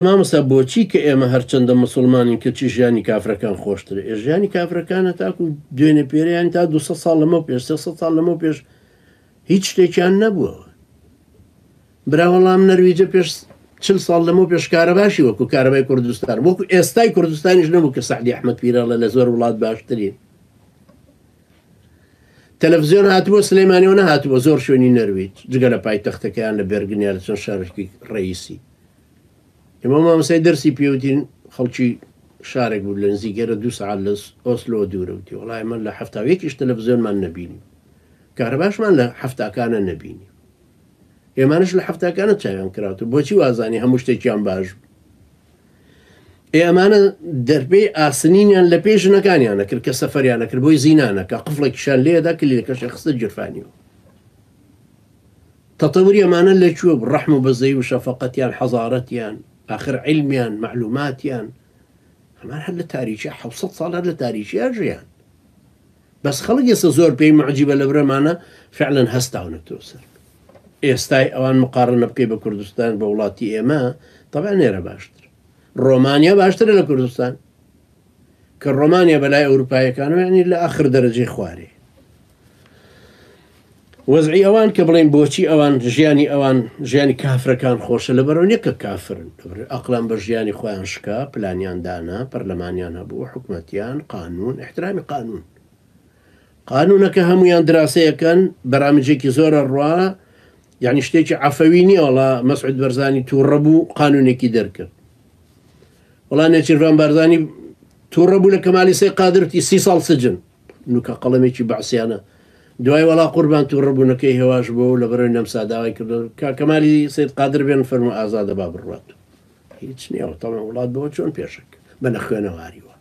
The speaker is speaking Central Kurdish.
مامۆستا بۆچی کە ئێمە هەرچەندە مسلمانین کە چی ژیانی کافرەکان خۆشترە ژیانی کافرەکانە تاکو دوێنێ پێرەیان تا 200 ساڵ لەمە پێش 300 ساڵ لەمە پێش هیچ شتێکیان نەبووەوە. براوەڵام نەرویجە پێش 40 ساڵ لەمە پێش کارەباشی وەکو کارەبای کوردستان وەکو ئێستای کوردستانیش نەبوو کە سەعدی ئەحمەد پیرەڵە لە زۆر وڵات باشترین. تەلەڤیزیۆن هاتبووە سلەیمانیەوە نەهاتووە زۆر شوێنی نەرویج جگە لە پایتەختەکەیان لە بێرگنیا لە چەند شارێکی ڕئیسی. ئێمە مامۆستای دەرسی پێوتین خەڵکی شارێک بوو لە نزیکێرە 2 ساعت لە ئۆسلۆ دوورەوتی وەڵای من لە هەفتاوێکیش تەلەڤیزیۆنمان نەبینیم کارەباشمان لە هەفتاکانە نەبینی ئێمانش لە هەفتاکانە چاویان کراوە بۆچی وازانی هەموو شتێکیان باش ئێمانە دەربەی ئاسنینیان لە پێش ژنەکانیان نەکرد کە سەفەریان نەکرد بۆی زینانەکە قفڵێکیشان لێدا کلیلەکەشە خستە جرفانیەوە تەتەوری ئەمانە لەکوێ ڕەحم و بەزەی و شەفەقەتیان حەزارەتیان آخر علمیان معلوماتیان هەمان هەر لە تاریکی 700 ساڵ هەر لە تاریکیان ژیان بەس خەڵک ئێستا زۆر پێی معجیبە لە برەمانە فعلەن هەستاونەتەوە سەر ئێستای ئەوان مقارنە بکەی بە کوردستان بە وڵاتی ئێمە طبعا نێرە باشتر ڕۆمانیا باشترە لە کوردستان کە ڕۆمانیا بەلای ئەوروپایەکانەوە یعنی لە ئاخر دەرەجەی خوارێ وەزعی ئەوان کە بڵێن بۆچی ئەوان ژیانی ئەوان ژیانی کافرەکان خۆشە لەبەرەوە نیە کە کافرن ئەقلان بە ژیانی خۆیان شکا پلانیان دانا پەرلەمانیان هەبوو حکومەتیان قانون احترامی قانونەکە هەمویان دراسەیەکەن بەرامجێکی زۆرە ڕوا یعنی شتێکی عەفەوی نیە وەڵا مەسعود بەرزانی تووڕە بوو قانونێکی دەرکرد وەڵا نێچیروان بارزانی تووڕە بوو لە کەمالی سەی قادرتی 30 ساڵ سجن نوکە قەڵەمێکی بەعسیانە دوای وەڵا قوربان تووڕەبوونەکەی هێواش بۆ و لە بەرەوەی نەمسا داوای کردو کەمالی سید قادر بێن فەرموو ئازادە با بڕوات هیچ نییەوە تەڵێن وڵات بەوە چۆن پێشک بە نە خوێنەواریوە